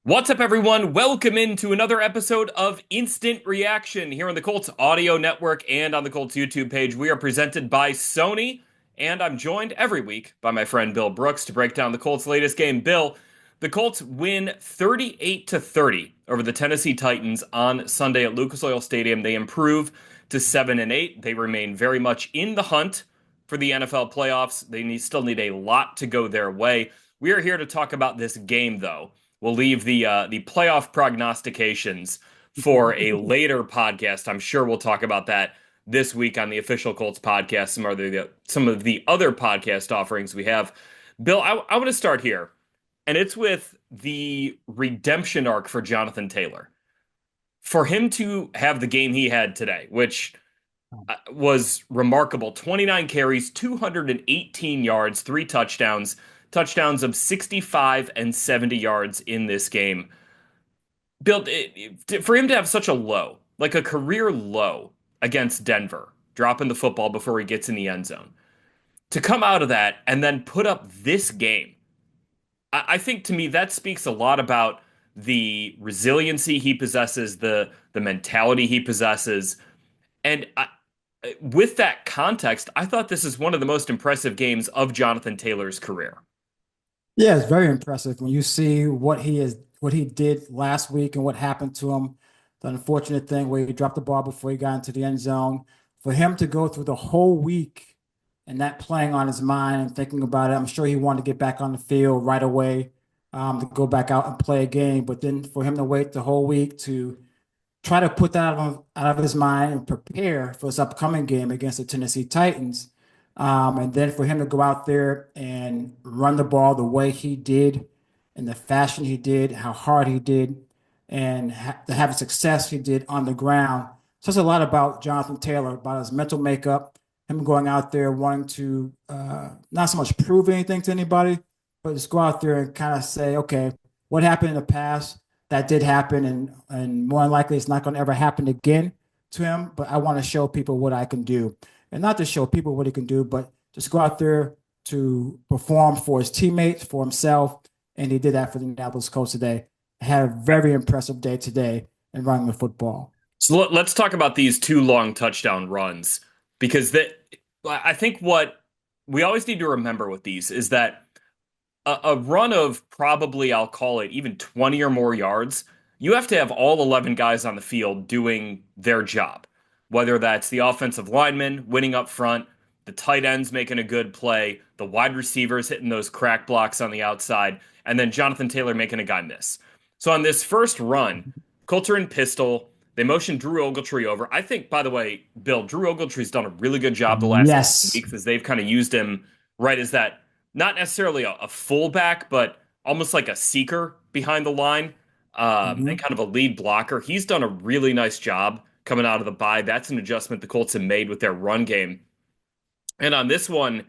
What's up, everyone? Welcome into another episode of Instant Reaction here on the Colts Audio Network and on the Colts YouTube page. We are presented by Sony, and I'm joined every week by my friend Bill Brooks to break down the Colts' latest game. Bill, the Colts win 38-30 over the Tennessee Titans on Sunday at Lucas Oil Stadium. They improve to 7-8. They remain very much in the hunt for the NFL playoffs. They still need a lot to go their way. We are here to talk about this game, though. We'll leave the playoff prognostications for a later podcast. I'm sure we'll talk about that this week on the official Colts podcast. Some of the other podcast offerings we have. Bill, I want to start here, and it's with the redemption arc for Jonathan Taylor. For him to have the game he had today, which was remarkable. 29 carries, 218 yards, 3 touchdowns, touchdowns of 65 and 70 yards in this game. Bill, for him to have such a low, like a career low against Denver, dropping the football before he gets in the end zone, to come out of that and then put up this game, I think to me that speaks a lot about the resiliency he possesses, the mentality he possesses. And with that context, I thought this is one of the most impressive games of Jonathan Taylor's career. Yeah, it's very impressive when you see what he did last week and what happened to him. The unfortunate thing where he dropped the ball before he got into the end zone. For him to go through the whole week and that playing on his mind and thinking about it, I'm sure he wanted to get back on the field right away, to go back out and play a game. But then for him to wait the whole week to try to put that out of his mind and prepare for his upcoming game against the Tennessee Titans. And then for him to go out there and run the ball the way he did, in the fashion he did, how hard he did, and to have the success he did on the ground, says a lot about Jonathan Taylor, about his mental makeup, him going out there wanting to not so much prove anything to anybody, but just go out there and kind of say, okay, what happened in the past? That did happen, and more than likely it's not going to ever happen again to him. But I want to show people what I can do, and not to show people what he can do, but just go out there to perform for his teammates, for himself, and he did that for the Indianapolis Colts today. Had a very impressive day today in running the football. So let's talk about these two long touchdown runs because I think what we always need to remember with these is that a run of probably, I'll call it even 20 or more yards, you have to have all 11 guys on the field doing their job, whether that's the offensive linemen winning up front, the tight ends making a good play, the wide receivers hitting those crack blocks on the outside, and then Jonathan Taylor making a guy miss. So on this first run, Colts are in pistol. They motion Drew Ogletree over. I think, by the way, Bill, Drew Ogletree's done a really good job the last couple of Yes. weeks as they've kind of used him right as that, not necessarily a fullback, but almost like a seeker behind the line, and Mhm. kind of a lead blocker. He's done a really nice job coming out of the bye. That's an adjustment the Colts have made with their run game. And on this one,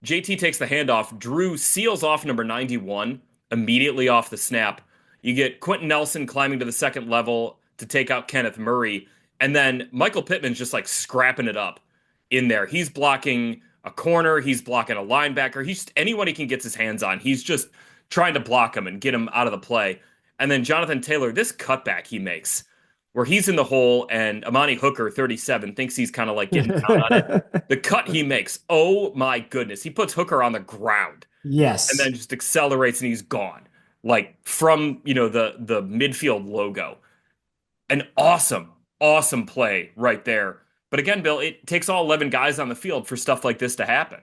JT takes the handoff. Drew seals off number 91 immediately off the snap. You get Quentin Nelson climbing to the second level to take out Kenneth Murray. And then Michael Pittman's just like scrapping it up in there. He's blocking a corner. He's blocking a linebacker. He's just anyone he can get his hands on. He's just trying to block him and get him out of the play. And then Jonathan Taylor, this cutback he makes where he's in the hole and Amani Hooker, 37, thinks he's kind of like getting down on it. The cut he makes, oh my goodness. He puts Hooker on the ground and Yes. then just accelerates and he's gone. Like from, the midfield logo. An awesome, awesome play right there. But again, Bill, it takes all 11 guys on the field for stuff like this to happen.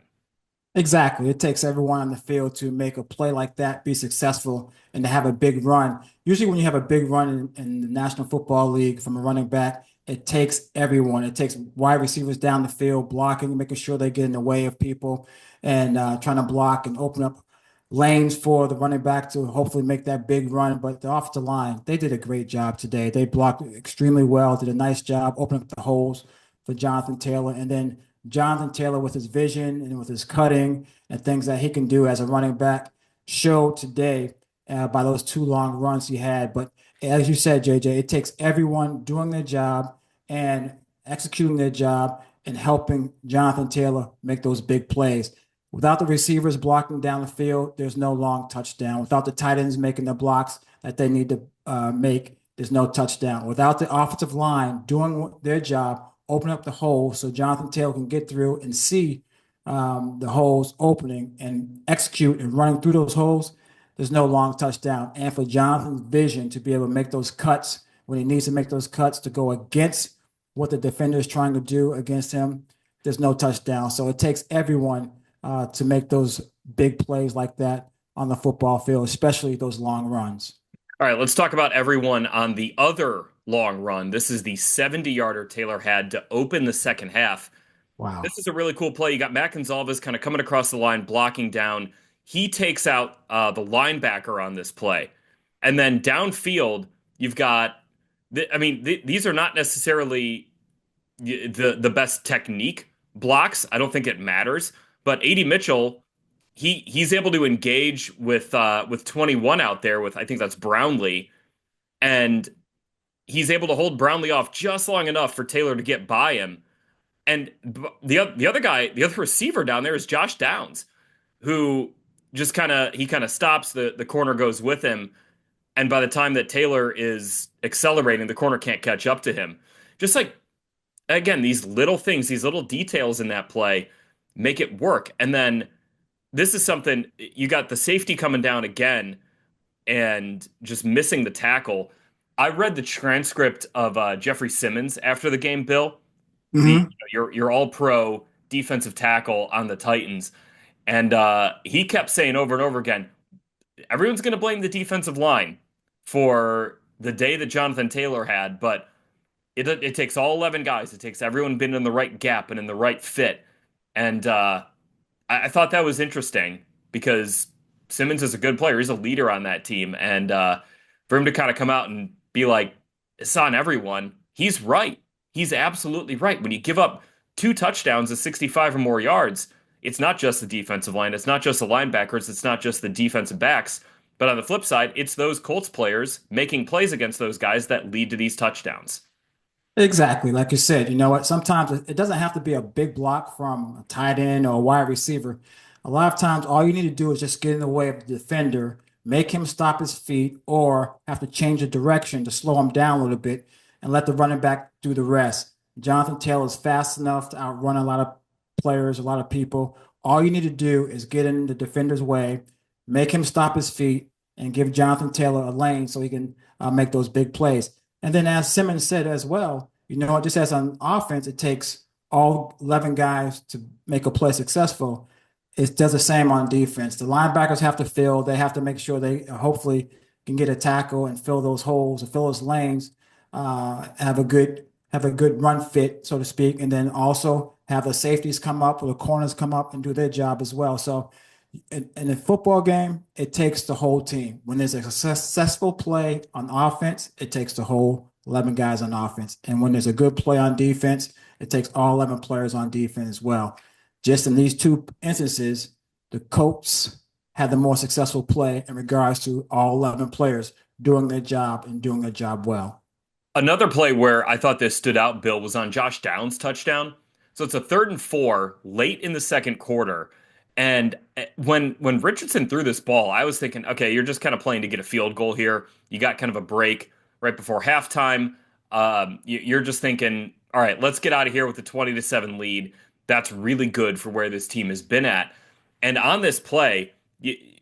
Exactly. It takes everyone on the field to make a play like that, be successful, and to have a big run. Usually, when you have a big run in the National Football League from a running back, it takes everyone. It takes wide receivers down the field, blocking, making sure they get in the way of people, and trying to block and open up lanes for the running back to hopefully make that big run. But the offensive line, they did a great job today. They blocked extremely well, did a nice job opening up the holes for Jonathan Taylor, and then Jonathan Taylor with his vision and with his cutting and things that he can do as a running back showed today by those two long runs he had. But as you said, JJ, it takes everyone doing their job and executing their job and helping Jonathan Taylor make those big plays. Without the receivers blocking down the field, there's no long touchdown. Without the tight ends making the blocks, that they need to make, there's no touchdown. Without the offensive line doing their job, open up the holes so Jonathan Taylor can get through and see the holes opening and execute and running through those holes, there's no long touchdown. And for Jonathan's vision to be able to make those cuts when he needs to make those cuts to go against what the defender is trying to do against him, there's no touchdown. So it takes everyone to make those big plays like that on the football field, especially those long runs. All right, let's talk about everyone on the other long run. This is the 70-yarder Taylor had to open the second half. This Wow. is a really cool play. You got Matt Gonzalez kind of coming across the line, blocking down. He takes out the linebacker on this play. And then downfield, you've got, these are not necessarily the best technique blocks. I don't think it matters. But A.D. Mitchell, he's able to engage with 21 out there with I think that's Brownlee, and he's able to hold Brownlee off just long enough for Taylor to get by him. And the other guy, the other receiver down there is Josh Downs, who just kind of stops, the corner goes with him, and by the time that Taylor is accelerating, the corner can't catch up to him. Just like again, these little things, these little details in that play make it work. And then this is something you got the safety coming down again and just missing the tackle. I read the transcript of Jeffrey Simmons after the game, Bill, Hmm. your all pro defensive tackle on the Titans. And he kept saying over and over again, everyone's going to blame the defensive line for the day that Jonathan Taylor had, but it takes all 11 guys. It takes everyone being in the right gap and in the right fit. And I thought that was interesting because Simmons is a good player. He's a leader on that team. And for him to kind of come out and be like, it's on everyone, he's right. He's absolutely right. When you give up two touchdowns of 65 or more yards, it's not just the defensive line. It's not just the linebackers. It's not just the defensive backs. But on the flip side, it's those Colts players making plays against those guys that lead to these touchdowns. Exactly. Like you said, you know what? Sometimes it doesn't have to be a big block from a tight end or a wide receiver. A lot of times, all you need to do is just get in the way of the defender, make him stop his feet, or have to change the direction to slow him down a little bit and let the running back do the rest. Jonathan Taylor is fast enough to outrun a lot of players, a lot of people. All you need to do is get in the defender's way, make him stop his feet, and give Jonathan Taylor a lane so he can make those big plays. And then, as Simmons said as well, you know, just as on offense, it takes all 11 guys to make a play successful. It does the same on defense. The linebackers have to fill, they have to make sure they hopefully can get a tackle and fill those holes and fill those lanes, have a good run fit, so to speak, and then also have the safeties come up or the corners come up and do their job as well. So in a football game, it takes the whole team. When there's a successful play on offense, it takes the whole 11 guys on offense. And when there's a good play on defense, it takes all 11 players on defense as well. Just in these two instances, the Colts had the more successful play in regards to all 11 players doing their job and doing their job well. Another play where I thought this stood out, Bill, was on Josh Downs' touchdown. So it's a 3rd and 4 late in the second quarter. And when Richardson threw this ball, I was thinking, okay, you're just kind of playing to get a field goal here. You got kind of a break right before halftime. You're just thinking, all right, let's get out of here with the 20-7 lead. That's really good for where this team has been at. And on this play,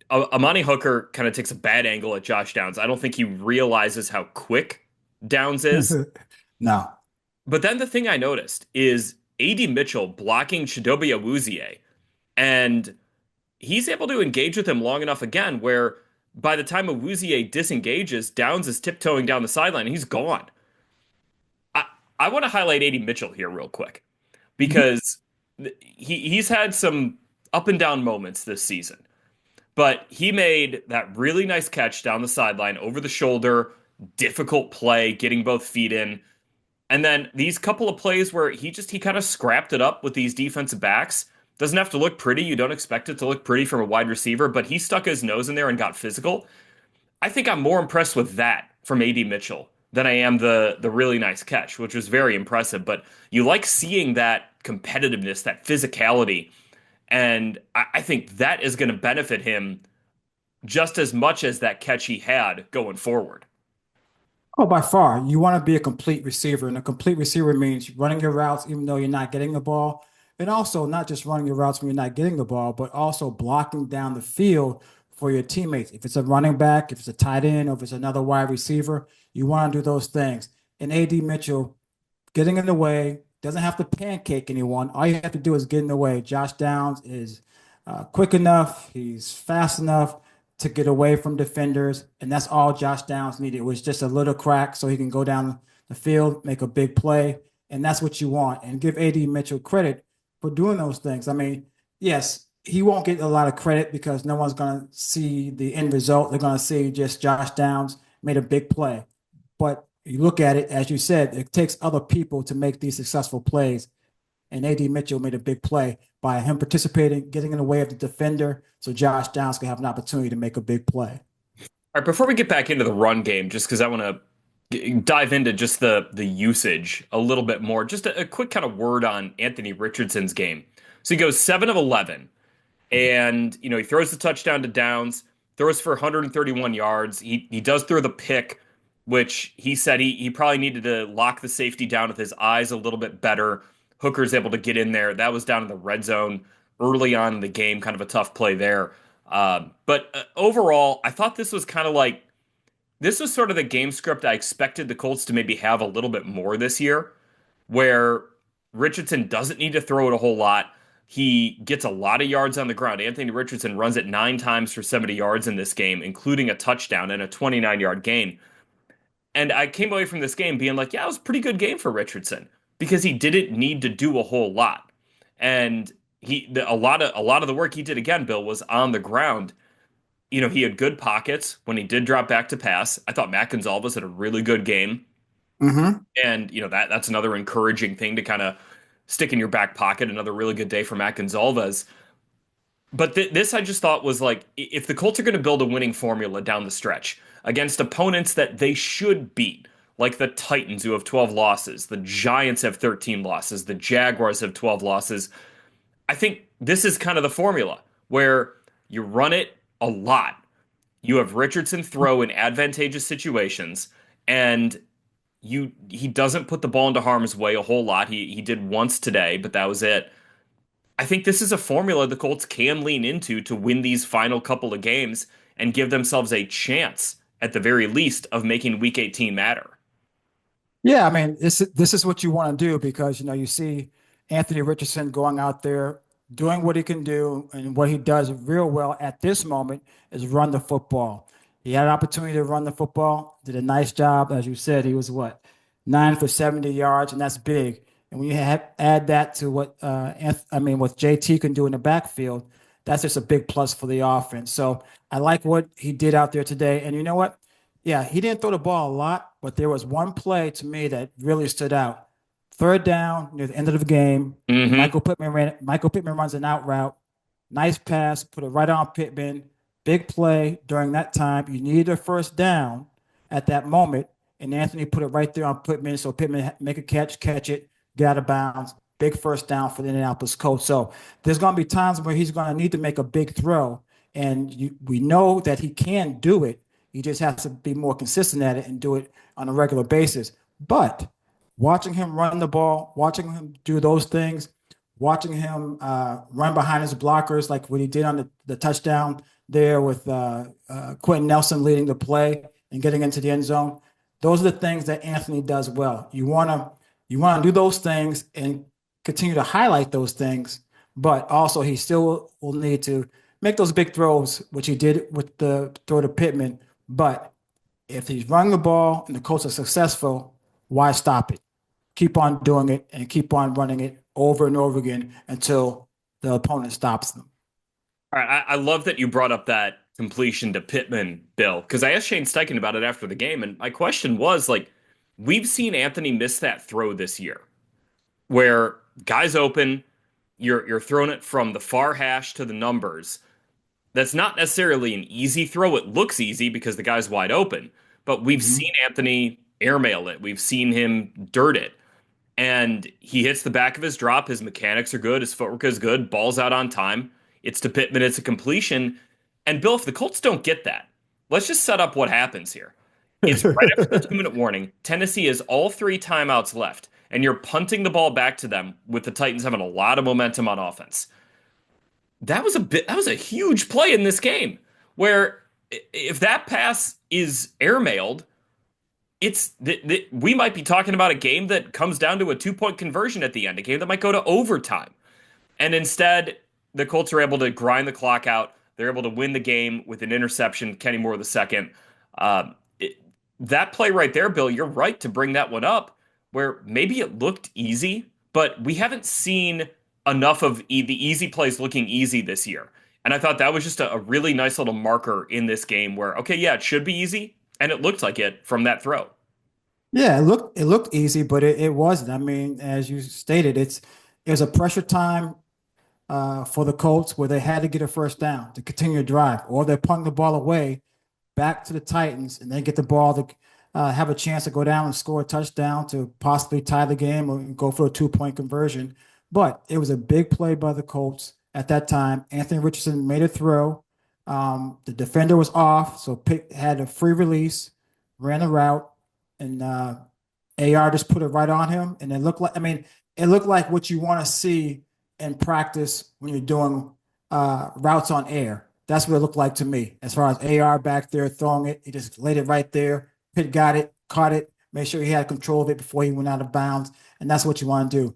Amani Hooker kind of takes a bad angle at Josh Downs. I don't think he realizes how quick Downs is. No. But then the thing I noticed is A.D. Mitchell blocking Chidobe Awuzie, and he's able to engage with him long enough again where by the time Awuzie disengages, Downs is tiptoeing down the sideline and he's gone. I, I want to highlight A.D. Mitchell here real quick because he's had some up and down moments this season. But he made that really nice catch down the sideline over the shoulder, difficult play, getting both feet in. And then these couple of plays where he kind of scrapped it up with these defensive backs. Doesn't have to look pretty. You don't expect it to look pretty from a wide receiver, but he stuck his nose in there and got physical. I think I'm more impressed with that from A.D. Mitchell than I am the really nice catch, which was very impressive. But you like seeing that competitiveness, that physicality, and I think that is going to benefit him just as much as that catch he had going forward. Oh, by far, you want to be a complete receiver, and a complete receiver means running your routes even though you're not getting the ball, and also not just running your routes when you're not getting the ball, but also blocking down the field for your teammates. If it's a running back, if it's a tight end, or if it's another wide receiver, you want to do those things. And AD Mitchell getting in the way, doesn't have to pancake anyone. All you have to do is get in the way. Josh Downs is quick enough, he's fast enough to get away from defenders, and that's all Josh Downs needed. It was just a little crack so he can go down the field, make a big play, and that's what you want. And give AD Mitchell credit for doing those things. I mean, yes, he won't get a lot of credit because no one's going to see the end result. They're going to see just Josh Downs made a big play. But you look at it, as you said, it takes other people to make these successful plays. And AD Mitchell made a big play by him participating, getting in the way of the defender, so Josh Downs could have an opportunity to make a big play. All right, before we get back into the run game, just because I want to dive into just the usage a little bit more, just a quick kind of word on Anthony Richardson's game. So he goes 7 of 11, and he throws the touchdown to Downs, throws for 131 yards. He does throw the pick, which he said he probably needed to lock the safety down with his eyes a little bit better. Hooker's able to get in there. That was down in the red zone early on in the game, kind of a tough play there. But overall, I thought this was kind of like this was sort of the game script I expected the Colts to maybe have a little bit more this year, where Richardson doesn't need to throw it a whole lot. He gets a lot of yards on the ground. Anthony Richardson runs it 9 times for 70 yards in this game, including a touchdown and a 29-yard gain. And I came away from this game being like, yeah, it was a pretty good game for Richardson because he didn't need to do a whole lot. And a lot of the work he did again, Bill, was on the ground. He had good pockets when he did drop back to pass. I thought Matt Gonzalez had a really good game. Mm-hmm. And that's another encouraging thing to kind of stick in your back pocket. Another really good day for Matt Gonzalez. But this I just thought was like, if the Colts are going to build a winning formula down the stretch against opponents that they should beat, like the Titans who have 12 losses, the Giants have 13 losses, the Jaguars have 12 losses, I think this is kind of the formula where you run it a lot. You have Richardson throw in advantageous situations, and he doesn't put the ball into harm's way a whole lot. He did once today, but that was it. I think this is a formula the Colts can lean into to win these final couple of games and give themselves a chance, at the very least, of making Week 18 matter. Yeah, I mean, this is what you want to do because you see Anthony Richardson going out there doing what he can do, and what he does real well at this moment is run the football. He had an opportunity to run the football, did a nice job, as you said. He was what 9 for 70 yards, and that's big. And when you add that to what JT can do in the backfield, that's just a big plus for the offense. So I like what he did out there today. And you know what? Yeah, he didn't throw the ball a lot, but there was one play to me that really stood out. Third down near the end of the game, Hmm. Michael Pittman runs an out route. Nice pass, put it right on Pittman. Big play during that time. You needed a first down at that moment, and Anthony put it right there on Pittman. So Pittman make a catch it, get out of bounds. Big first down for the Indianapolis Colts. So there's going to be times where he's going to need to make a big throw, and we know that he can do it. He just has to be more consistent at it and do it on a regular basis. But watching him run the ball, watching him do those things, watching him run behind his blockers like what he did on the touchdown there with Quentin Nelson leading the play and getting into the end zone. Those are the things that Anthony does well. You want to do those things and continue to highlight those things, but also he still will need to make those big throws, which he did with the throw to Pittman. But if he's running the ball and the Colts are successful, why stop it? Keep on doing it and keep on running it over and over again until the opponent stops them. All right, I love that you brought up that completion to Pittman, Bill, because I asked Shane Steichen about it after the game, and my question was like, we've seen Anthony miss that throw this year, where guys open, you're throwing it from the far hash to the numbers. That's not necessarily an easy throw. It looks easy because the guy's wide open, but we've Mhm. seen Anthony airmail it. We've seen him dirt it. And he hits the back of his drop. His mechanics are good. His footwork is good. Ball's out on time. It's to Pittman. It's a completion. And Bill, if the Colts don't get that, let's just set up what happens here. It's right after the 2 minute warning. Tennessee has all three timeouts left, and you're punting the ball back to them with the Titans having a lot of momentum on offense. That was a huge play in this game where if that pass is airmailed, we might be talking about a game that comes down to a 2 point conversion at the end, a game that might go to overtime. And instead, the Colts are able to grind the clock out. They're able to win the game with an interception, Kenny Moore the second. Uh, it, that play right there, Bill, you're right to bring that one up, where maybe it looked easy, but we haven't seen enough of the easy plays looking easy this year. And I thought that was just a really nice little marker in this game where, okay, yeah, it should be easy, and it looked like it from that throw. Yeah, it looked easy, but it wasn't. I mean, as you stated, it was a pressure time for the Colts where they had to get a first down to continue to drive, or they're punting the ball away back to the Titans and then get the ball to have a chance to go down and score a touchdown to possibly tie the game or go for a 2 point conversion. But it was a big play by the Colts at that time. Anthony Richardson made a throw. The defender was off, so Pitt had a free release, ran the route, and AR just put it right on him. And it looked like, I mean, it looked like what you want to see in practice when you're doing routes on air. That's what it looked like to me. As far as AR back there throwing it, he just laid it right there. Pitt got it, caught it, made sure he had control of it before he went out of bounds. And that's what you want to do.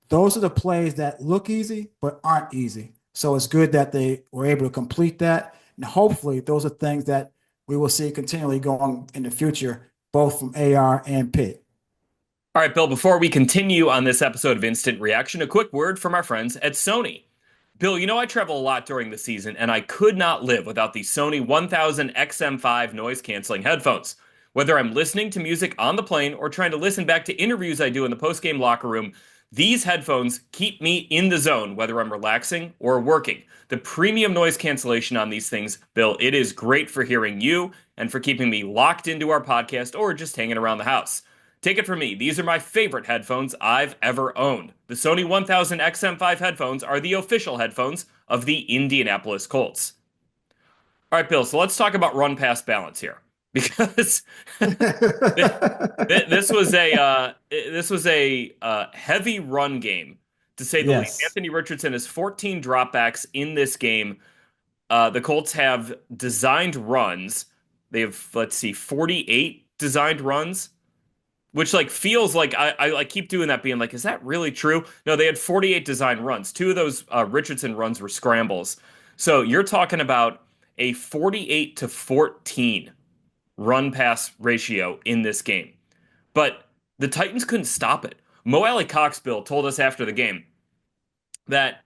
Those are the plays that look easy, but aren't easy. So it's good that they were able to complete that. And hopefully, those are things that we will see continually going in the future, both from AR and Pitt. All right, Bill, before we continue on this episode of Instant Reaction, a quick word from our friends at Sony. Bill, you know I travel a lot during the season, and I could not live without the Sony 1000 XM5 noise-canceling headphones. Whether I'm listening to music on the plane or trying to listen back to interviews I do in the post-game locker room, these headphones keep me in the zone, whether I'm relaxing or working. The premium noise cancellation on these things, Bill, it is great for hearing you and for keeping me locked into our podcast or just hanging around the house. Take it from me, these are my favorite headphones I've ever owned. The Sony 1000 XM5 headphones are the official headphones of the Indianapolis Colts. All right, Bill, so let's talk about run-pass balance here. Because this was a heavy run game, to say the least. Yes. Anthony Richardson has 14 dropbacks in this game. The Colts have designed runs. They have, let's see, 48 designed runs, which like feels like I keep doing that, being like, is that really true? No, they had 48 designed runs. Two of those Richardson runs were scrambles. So you're talking about a 48-14 run pass ratio in this game. But the Titans couldn't stop it. Mo Alley Cox, Bill, told us after the game that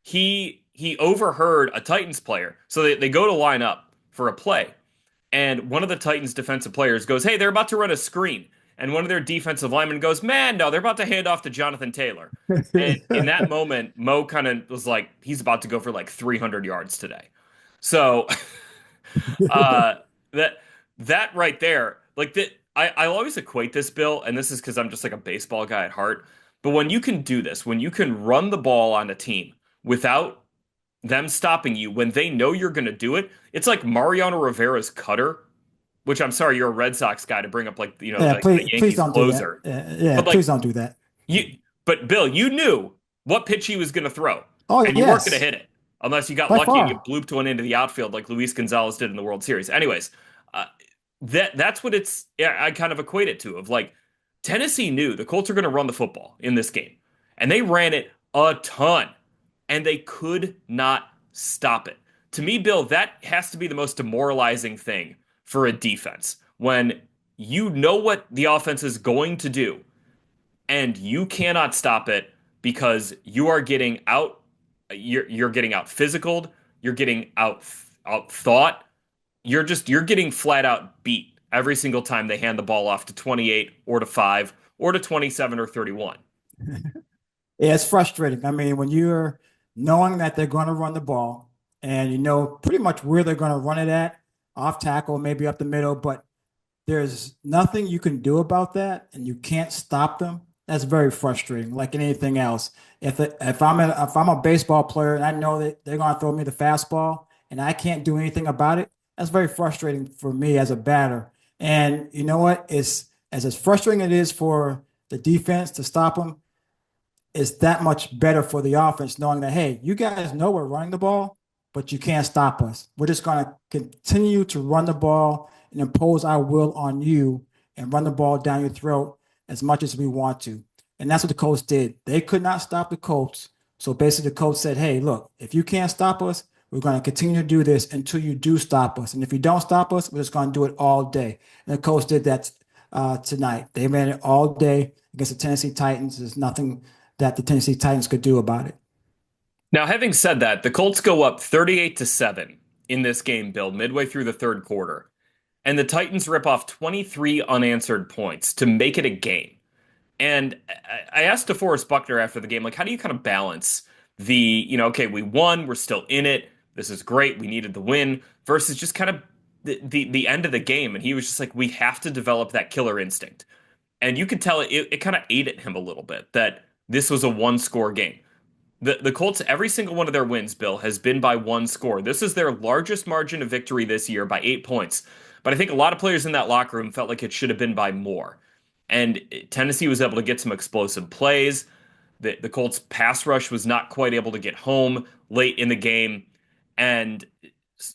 he overheard a Titans player. So they go to line up for a play. And one of the Titans defensive players goes, hey, they're about to run a screen. And one of their defensive linemen goes, man, no, they're about to hand off to Jonathan Taylor. And in that moment, Mo kind of was like, he's about to go for like 300 yards today. So uh, that right there, like that, I always equate this, Bill, and this is because I'm just like a baseball guy at heart. But when you can do this, when you can run the ball on a team without them stopping you, when they know you're going to do it, it's like Mariano Rivera's cutter, which I'm sorry, you're a Red Sox guy to bring up, like, you know, Yeah, the please Yankees don't do that. closer. Yeah, But like please don't do that. you, but Bill, you knew what pitch he was going to throw, Oh, and you weren't going to yes, hit it unless you got by lucky and you far. blooped one into the outfield like Luis Gonzalez did in the World Series. Anyways, uh, that's what it's. Yeah, I kind of equate it to, of like Tennessee knew the Colts are going to run the football in this game, and they ran it a ton, and they could not stop it. To me, Bill, that has to be the most demoralizing thing for a defense when you know what the offense is going to do and you cannot stop it because you are getting out, you're getting out physicaled, you're getting out thought, you're getting flat out beat every single time they hand the ball off to 28 or to 5 or to 27 or 31. Yeah, it's frustrating. I mean, when you're knowing that they're going to run the ball and you know pretty much where they're going to run it at, off tackle, maybe up the middle, but there's nothing you can do about that and you can't stop them. That's very frustrating, like anything else. If I'm a baseball player and I know that they're going to throw me the fastball and I can't do anything about it, that's very frustrating for me as a batter. And you know what? It's as frustrating it is for the defense to stop them, it's that much better for the offense knowing that, hey, you guys know we're running the ball, but you can't stop us. We're just going to continue to run the ball and impose our will on you and run the ball down your throat as much as we want to. And that's what the Colts did. They could not stop the Colts. So basically, the coach said, hey, look, if you can't stop us, we're going to continue to do this until you do stop us. And if you don't stop us, we're just going to do it all day. And the coach did that tonight. They ran it all day against the Tennessee Titans. There's nothing that the Tennessee Titans could do about it. Now, having said that, the Colts go up 38-7 in this game, Bill, midway through the third quarter. And the Titans rip off 23 unanswered points to make it a game. And I asked DeForest Buckner after the game, like, how do you kind of balance okay, we won, we're still in it, this is great, we needed the win, versus just kind of the end of the game. And he was just like, we have to develop that killer instinct. And you could tell it kind of ate at him a little bit that this was a one-score game. The Colts, every single one of their wins, Bill, has been by one score. This is their largest margin of victory this year by 8 points. But I think a lot of players in that locker room felt like it should have been by more. And Tennessee was able to get some explosive plays. The Colts pass rush was not quite able to get home late in the game. And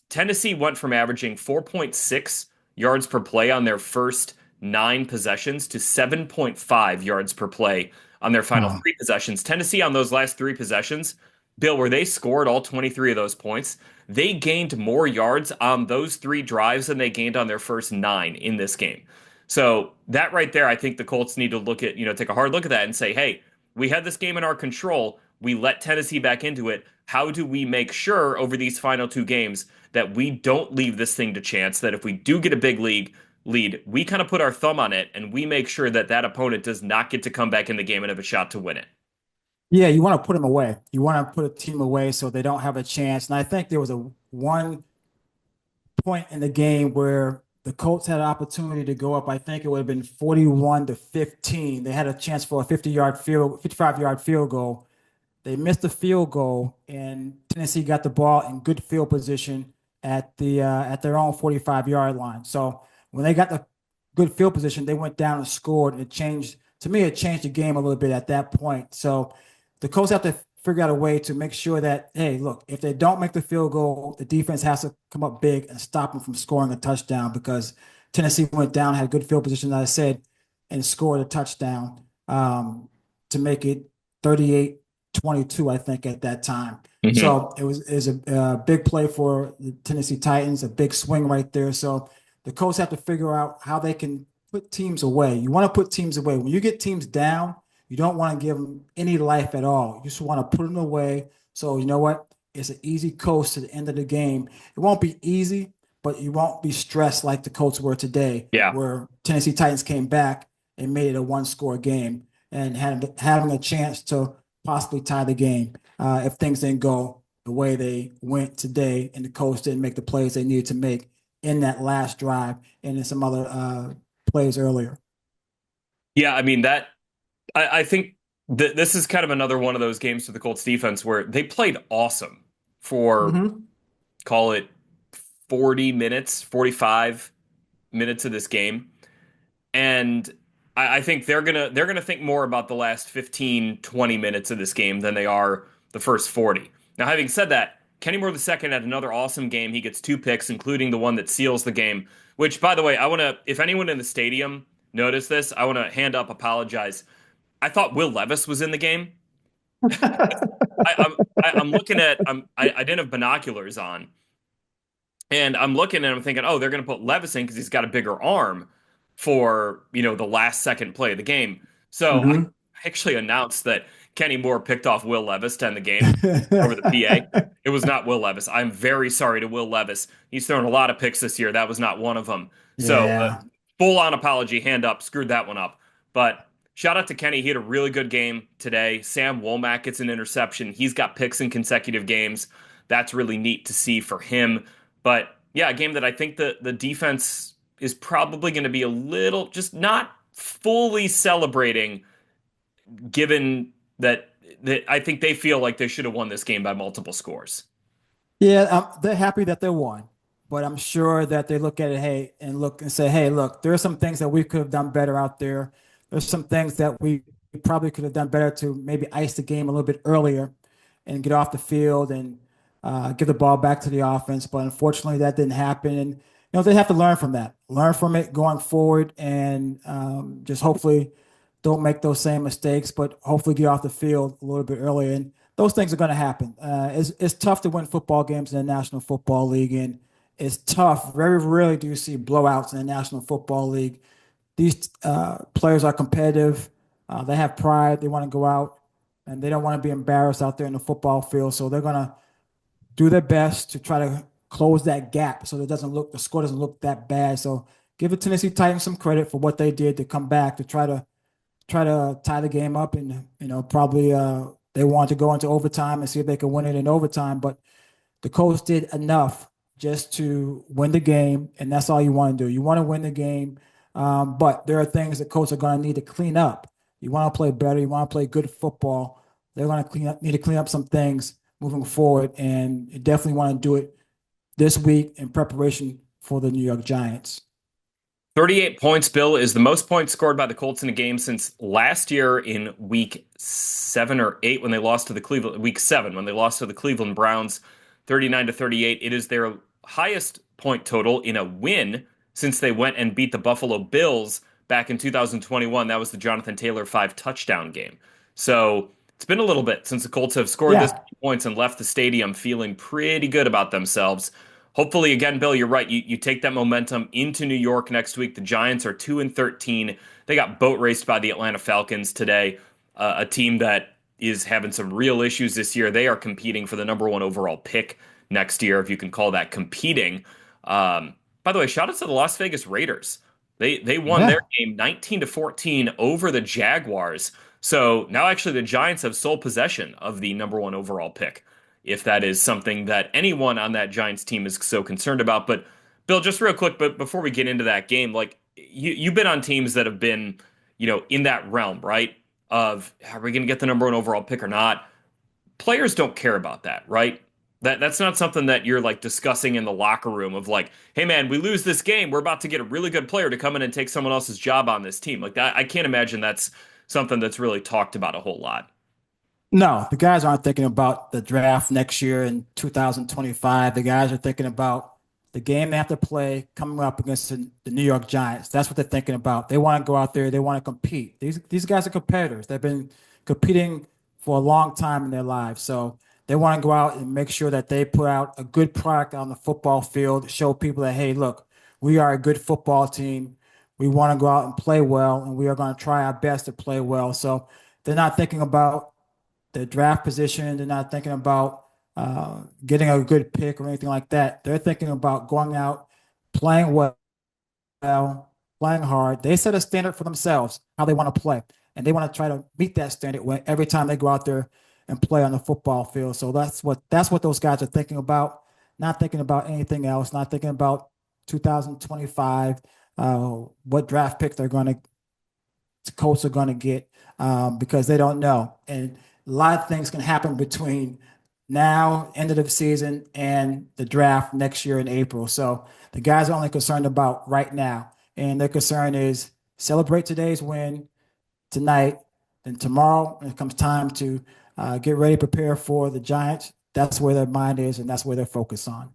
Tennessee went from averaging 4.6 yards per play on their first 9 possessions to 7.5 yards per play on their final Wow. 3 possessions. Tennessee on those last 3 possessions, Bill, where they scored all 23 of those points, they gained more yards on those 3 drives than they gained on their first 9 in this game. So that right there, I think the Colts need to take a hard look at that and say, hey, we had this game in our control. We let Tennessee back into it. How do we make sure over these final 2 games that we don't leave this thing to chance, that if we do get a big lead, we kind of put our thumb on it and we make sure that that opponent does not get to come back in the game and have a shot to win it. Yeah, you want to put them away. You want to put a team away so they don't have a chance. And I think there was a one point in the game where the Colts had an opportunity to go up. I think it would have been 41-15. They had a chance for a 55-yard field goal. They missed the field goal, and Tennessee got the ball in good field position at their own 45-yard line. So when they got the good field position, they went down and scored, and it changed the game a little bit at that point. So the Colts have to figure out a way to make sure that, hey, look, if they don't make the field goal, the defense has to come up big and stop them from scoring a touchdown, because Tennessee went down, had good field position, as I said, and scored a touchdown to make it 38-22, I think, at that time. Hmm. So it was a big play for the Tennessee Titans, a big swing right there. So the Colts have to figure out how they can put teams away. You want to put teams away. When you get teams down, you don't want to give them any life at all. You just want to put them away. So you know what? It's an easy coast to the end of the game. It won't be easy, but you won't be stressed like the Colts were today, Yeah. where Tennessee Titans came back and made it a one-score game and having a chance to possibly tie the game if things didn't go the way they went today and the Colts didn't make the plays they needed to make in that last drive and in some other plays earlier. Yeah, I mean I think this is kind of another one of those games for the Colts defense where they played awesome for, Mm-hmm. call it, 40 minutes, 45 minutes of this game. And I think they're gonna think more about the last 15, 20 minutes of this game than they are the first 40. Now, having said that, Kenny Moore II had another awesome game. He gets 2 picks, including the one that seals the game. Which, by the way, if anyone in the stadium noticed this, I want to hand up apologize. I thought Will Levis was in the game. I'm looking at I didn't have binoculars on, and I'm looking and I'm thinking, oh, they're going to put Levis in because he's got a bigger arm for, the last second play of the game. So I Mm-hmm. actually announced that Kenny Moore picked off Will Levis to end the game over the PA. It was not Will Levis. I'm very sorry to Will Levis. He's thrown a lot of picks this year. That was not one of them. So Yeah. full on apology, hand up, screwed that one up. But shout out to Kenny. He had a really good game today. Sam Womack gets an interception. He's got picks in consecutive games. That's really neat to see for him. But yeah, a game that I think the defense is probably going to be a little just not fully celebrating, given that I think they feel like they should have won this game by multiple scores. Yeah, they're happy that they won, but I'm sure that they look at it, hey, and look and say, hey, look, there are some things that we could have done better out there. There's some things that we probably could have done better to maybe ice the game a little bit earlier and get off the field and give the ball back to the offense. But unfortunately, that didn't happen. And they have to learn from that, learn from it going forward, and just hopefully don't make those same mistakes, but hopefully get off the field a little bit earlier. And those things are going to happen. It's tough to win football games in the National Football League, and it's tough. Very rarely do you see blowouts in the National Football League. These players are competitive. They have pride. They want to go out, and they don't want to be embarrassed out there in the football field. So they're going to do their best to try to close that gap so the score doesn't look that bad. So give the Tennessee Titans some credit for what they did to come back to try to tie the game up, and probably they want to go into overtime and see if they can win it in overtime. But the Colts did enough just to win the game, and that's all you want to do. You want to win the game, but there are things that Colts are going to need to clean up. You want to play better. You want to play good football. They're going to need to clean up some things moving forward, and you definitely want to do it this week in preparation for the New York Giants. 38 points, Bill, is the most points scored by the Colts in a game since last year in week 7 or 8 when they lost to the Cleveland, week 7 when they lost to the Cleveland Browns, 39-38. It is their highest point total in a win since they went and beat the Buffalo Bills back in 2021. That was the Jonathan Taylor 5 touchdown game. So it's been a little bit since the Colts have scored this Yeah, many points and left the stadium feeling pretty good about themselves. Hopefully, again, Bill, you're right. You take that momentum into New York next week. The Giants are 2-13. They got boat raced by the Atlanta Falcons today, a team that is having some real issues this year. They are competing for the #1 overall pick next year, if you can call that competing. By the way, shout out to the Las Vegas Raiders. They won their yeah. game 19-14 over the Jaguars. So now actually the Giants have sole possession of the #1 overall pick, if that is something that anyone on that Giants team is so concerned about. But Bill, just real quick, but before we get into that game, like you've been on teams that have been, in that realm, right? Of are we going to get the #1 overall pick or not? Players don't care about that, right? That's not something that you're like discussing in the locker room of like, hey man, we lose this game, we're about to get a really good player to come in and take someone else's job on this team. Like that, I can't imagine that's something that's really talked about a whole lot. No, the guys aren't thinking about the draft next year in 2025. The guys are thinking about the game they have to play coming up against the New York Giants. That's what they're thinking about. They want to go out there, they want to compete. These guys are competitors. They've been competing for a long time in their lives. So they want to go out and make sure that they put out a good product on the football field, show people that, hey, look, we are a good football team. We want to go out and play well, and we are going to try our best to play well. So they're not thinking about the draft position. They're not thinking about getting a good pick or anything like that. They're thinking about going out, playing well, playing hard. They set a standard for themselves, how they want to play. And they want to try to meet that standard every time they go out there and play on the football field. So that's what those guys are thinking about, not thinking about anything else, not thinking about 2025, what draft pick the Colts are going to get because they don't know. And a lot of things can happen between now, end of the season, and the draft next year in April. So the guys are only concerned about right now. And their concern is celebrate today's win tonight. And tomorrow, when it comes time to get ready, prepare for the Giants, that's where their mind is and that's where they're focused on.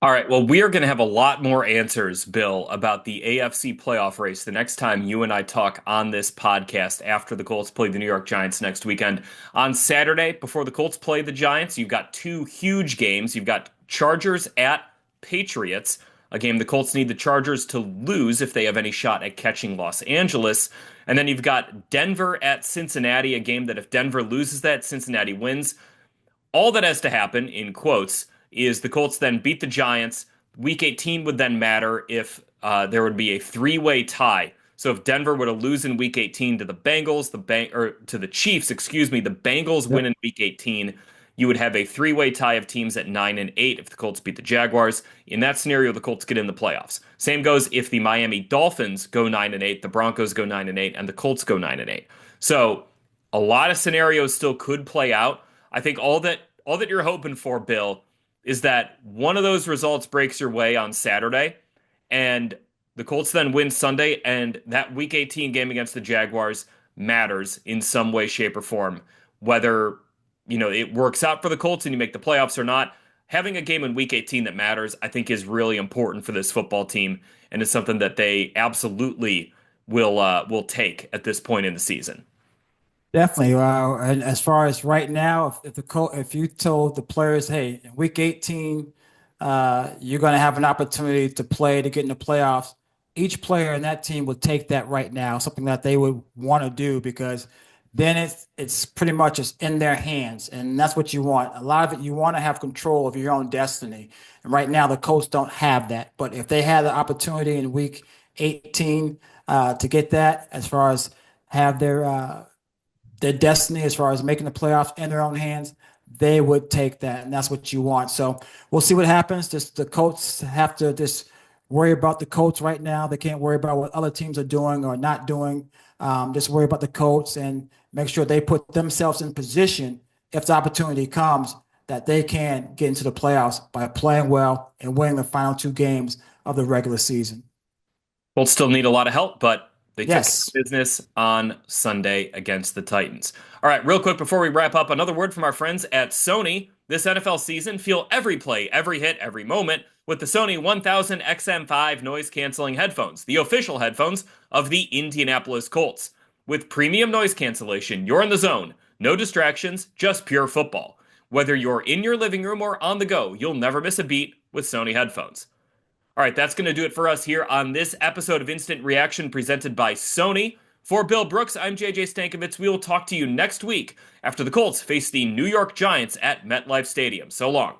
All right. Well, we are going to have a lot more answers, Bill, about the AFC playoff race the next time you and I talk on this podcast after the Colts play the New York Giants next weekend. On Saturday, before the Colts play the Giants, you've got two huge games. You've got Chargers at Patriots, a game the Colts need the Chargers to lose if they have any shot at catching Los Angeles. And then you've got Denver at Cincinnati, a game that if Denver loses that, Cincinnati wins. All that has to happen, in quotes, is the Colts then beat the Giants. Week 18 would then matter if there would be a three-way tie. So if Denver were to lose in Week 18 to the Bengals, or to the Chiefs, excuse me, the Bengals win Yep. in Week 18, you would have a three-way tie of teams at 9-8 if the Colts beat the Jaguars. In that scenario, the Colts get in the playoffs. Same goes if the Miami Dolphins go 9-8, the Broncos go 9-8, and the Colts go 9-8. So a lot of scenarios still could play out. I think all that you're hoping for, Bill, is that one of those results breaks your way on Saturday, and the Colts then win Sunday, and that Week 18 game against the Jaguars matters in some way, shape, or form. Whether, it works out for the Colts and you make the playoffs or not, having a game in Week 18 that matters, I think, is really important for this football team, and is something that they absolutely will take at this point in the season. Definitely. And as far as right now, if you told the players, hey, in week 18, you're going to have an opportunity to play to get in the playoffs, each player in that team would take that right now, something that they would want to do because then it's pretty much just in their hands, and that's what you want. A lot of it, you want to have control of your own destiny, and right now the Colts don't have that. But if they had the opportunity in week 18 to get that, as far as have their destiny as far as making the playoffs in their own hands, they would take that, and that's what you want. So we'll see what happens. Just the Colts have to just worry about the Colts right now. They can't worry about what other teams are doing or not doing. Just worry about the Colts and make sure they put themselves in position if the opportunity comes that they can get into the playoffs by playing well and winning the final two games of the regular season. Colts still need a lot of help, but they took care Yes. of business on Sunday against the Titans. All right, real quick before we wrap up, another word from our friends at Sony. This NFL season, feel every play, every hit, every moment with the Sony 1000 XM5 noise canceling headphones, the official headphones of the Indianapolis Colts. With premium noise cancellation, you're in the zone. No distractions, just pure football. Whether you're in your living room or on the go, you'll never miss a beat with Sony headphones. All right, that's going to do it for us here on this episode of Instant Reaction presented by Sony. For Bill Brooks, I'm JJ Stankevitz. We will talk to you next week after the Colts face the New York Giants at MetLife Stadium. So long.